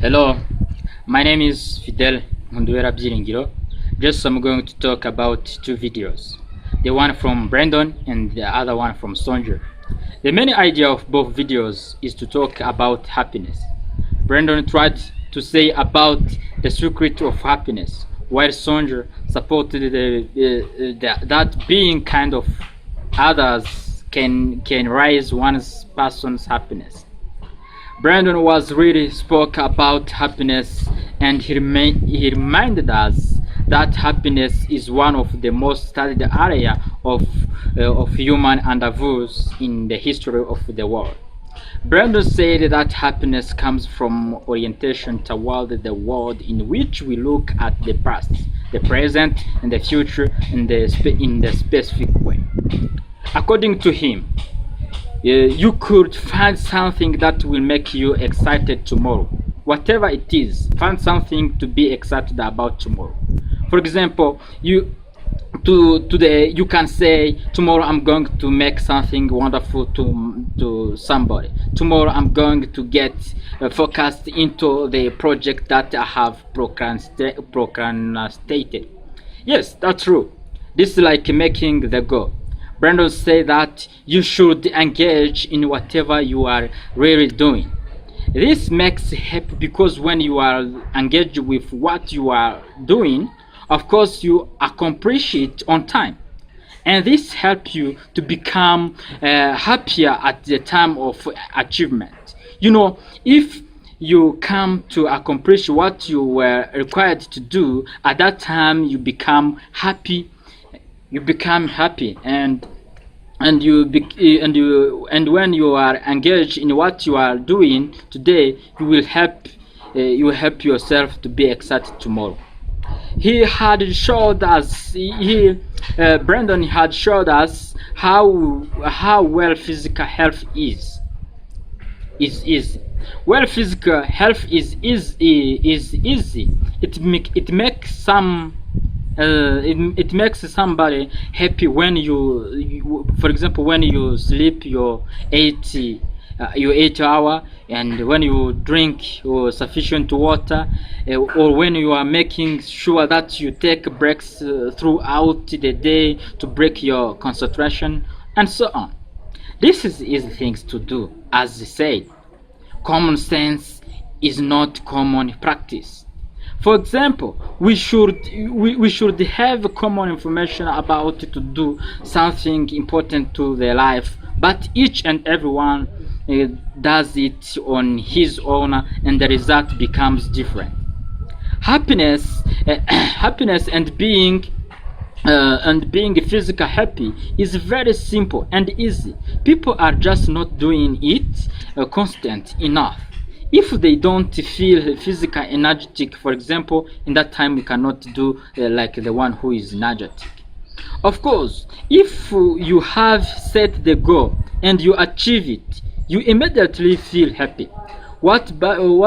Hello, my name is Fidele. Just I'm going to talk about two videos. The one from Brandon and the other one from Sonja. The main idea of both videos is to talk about happiness. Brandon tried to say about the secret of happiness, while Sonja supported that being kind of others can raise one's person's happiness. Brandon was really spoke about happiness, and he reminded us that happiness is one of the most studied area of human endeavors in the history of the world. Brandon said that happiness comes from orientation toward the world in which we look at the past, the present, and the future in the specific way. According to him, you could find something that will make you excited tomorrow. Whatever it is, find something to be excited about tomorrow. For example, today you can say, tomorrow I'm going to make something wonderful to somebody. Tomorrow I'm going to get focused into the project that I have procrastinated. Yes, that's true. This is like making the goal. Brandon said that you should engage in whatever you are really doing. This makes happy because when you are engaged with what you are doing, of course you accomplish it on time. And this helps you to become happier at the time of achievement. If you come to accomplish what you were required to do, at that time you become happy. And when you are engaged in what you are doing today, you will help yourself to be excited tomorrow. Brandon had showed us how well physical health is easy. Well, physical health is easy. It makes somebody happy when for example, when you sleep your 8 hour, and when you drink sufficient water, or when you are making sure that you take breaks throughout the day to break your concentration, and so on. This is easy things to do. As I said, common sense is not common practice. For example, we should have common information about to do something important to their life, but each and everyone does it on his own, and the result becomes different. Happiness and being physical happy is very simple and easy. People are just not doing it constant enough. If they don't feel physical energetic, for example, in that time we cannot do like the one who is energetic. Of course, if you have set the goal and you achieve it, you immediately feel happy. What Brandon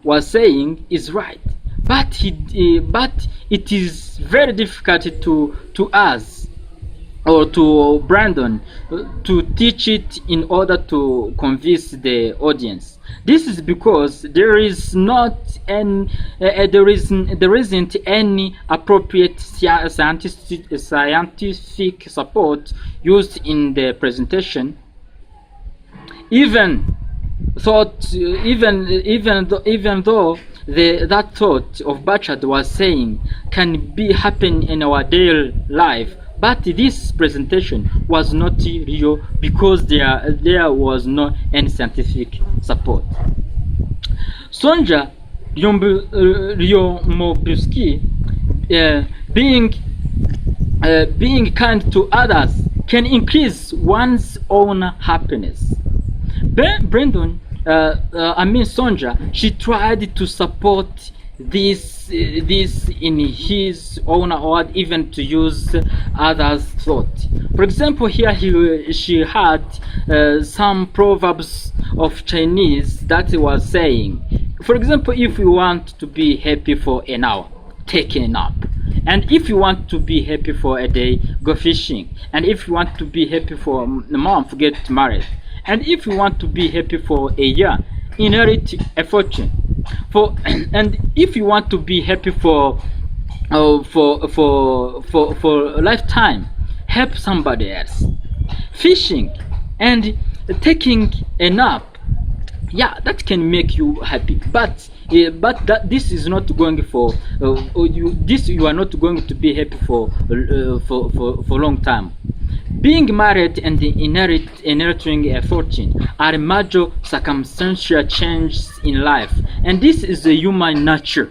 was saying is right, but it is very difficult to us, or to Brandon, to teach it in order to convince the audience. This is because there isn't any appropriate scientific support used in the presentation. Even though that thought of Bachard was saying can be happen in our daily life, but this presentation was not real because there was no any scientific support. Sonja Lyubomirsky, being kind to others can increase one's own happiness. Sonja, she tried to support this in his own word, even to use others' thought. For example, here she had some proverbs of Chinese that was saying, for example, if you want to be happy for an hour, take a nap. And if you want to be happy for a day, go fishing. And if you want to be happy for a month, get married. And if you want to be happy for a year, inherit a fortune. For and if you want to be happy for a lifetime, help somebody else. Fishing and taking a nap, yeah, that can make you happy, but that this is not going for you are not going to be happy for long time. Being married and inheriting a fortune are major circumstantial changes in life, and this is the human nature.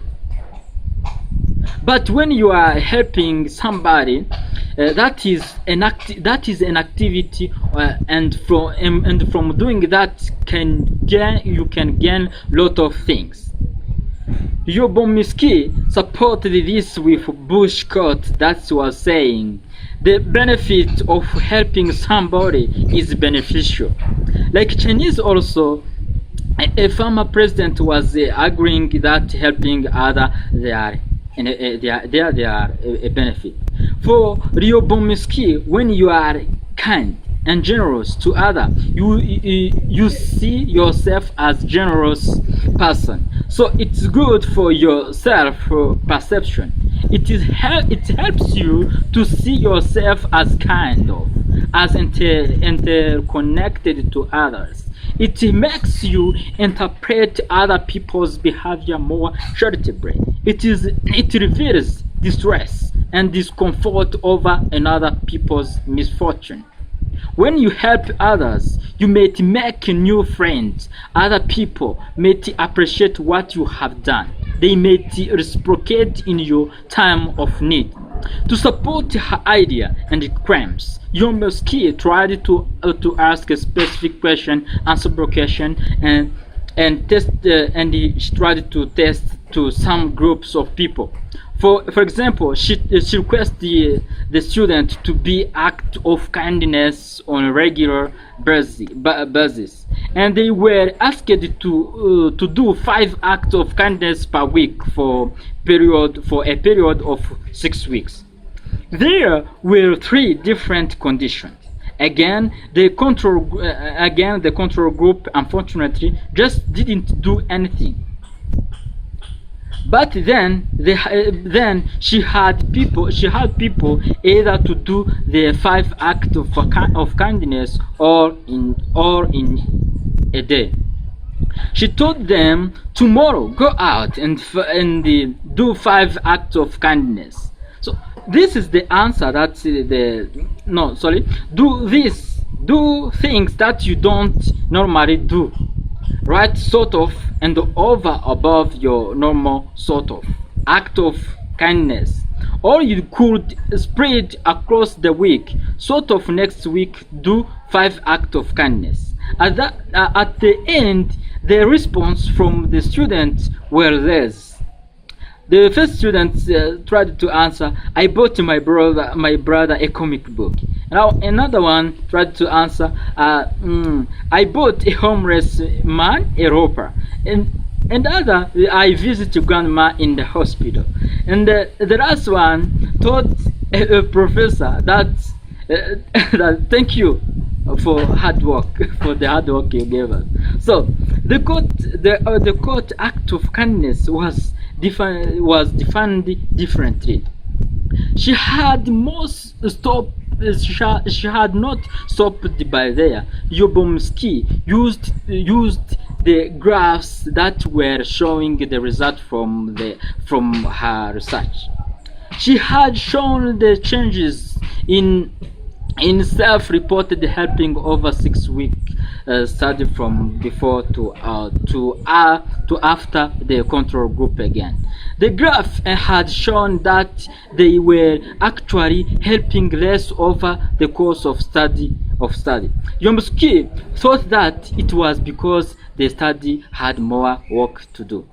But when you are helping somebody, that is an activity, and from doing that you can gain lot of things. Yobomiski supported this with Bush quote that was saying, the benefit of helping somebody is beneficial. Like Chinese also, a former president was agreeing that helping other they are a benefit. For Ryobomiski, when you are kind and generous to other, you see yourself as generous person. So it's good for your self perception. It helps you to see yourself as kind of, as interconnected to others. It makes you interpret other people's behavior more charitably. It reveals distress and discomfort over another people's misfortune. When you help others, you may make new friends. Other people may appreciate what you have done. They may reciprocate in your time of need. To support her idea and claims, Yomoski tried to ask a specific question, answer question, and test, and he tried to test to some groups of people. For example, she requested the student to be act of kindness on a regular basis, and they were asked to do 5 acts of kindness per week for a period of 6 weeks. There were 3 different conditions. Again, the control group unfortunately just didn't do anything. But then she had people either to do the 5 acts of kindness or in a day. She told them, tomorrow go out and do 5 acts of kindness. So this is the answer. That's do things that you don't normally do, right? Sort of, and over above your normal sort of act of kindness. Or you could spread across the week. Sort of next week do 5 acts of kindness. At the end, the response from the students were this. The first student tried to answer, I bought my brother a comic book. Now another one tried to answer, I bought a homeless man a roper. And other, I visited grandma in the hospital. And the last one told a professor that thank you for the hard work you gave us. So the quote act of kindness was defined differently. She had not stopped by there. Yobomsky used the graphs that were showing the result from her research. She had shown the changes in self-reported helping over 6-week study from before to after the control group again. The graph had shown that they were actually helping less over the course of study. Yomsky thought that it was because the study had more work to do.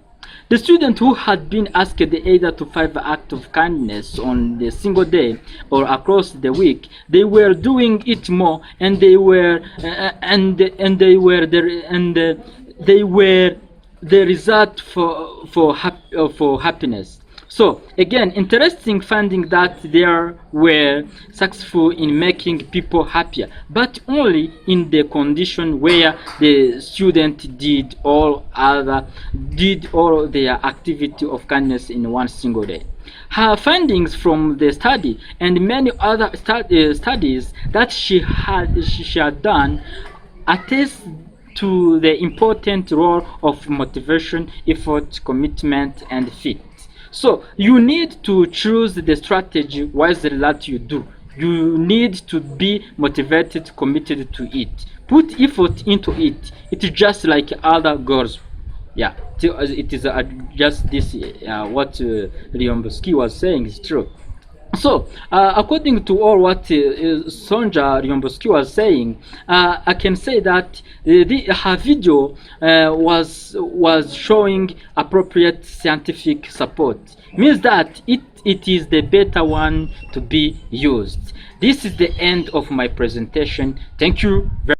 The student who had been asked either to 5 acts of kindness on the single day or across the week, they were doing it more, and they were the result for happiness. So again, interesting finding that they were successful in making people happier, but only in the condition where the student did all their activity of kindness in one single day. Her findings from the study and many other studies that she had done attest to the important role of motivation, effort, commitment, and fit. So you need to choose the strategy wisely that you do. You need to be motivated, committed to it. Put effort into it. It's just like other girls. Yeah, it is just this. What was saying is true. So, according to all what Sonja Ryomboski was saying, I can say that her video was showing appropriate scientific support. Means that it is the better one to be used. This is the end of my presentation. Thank you very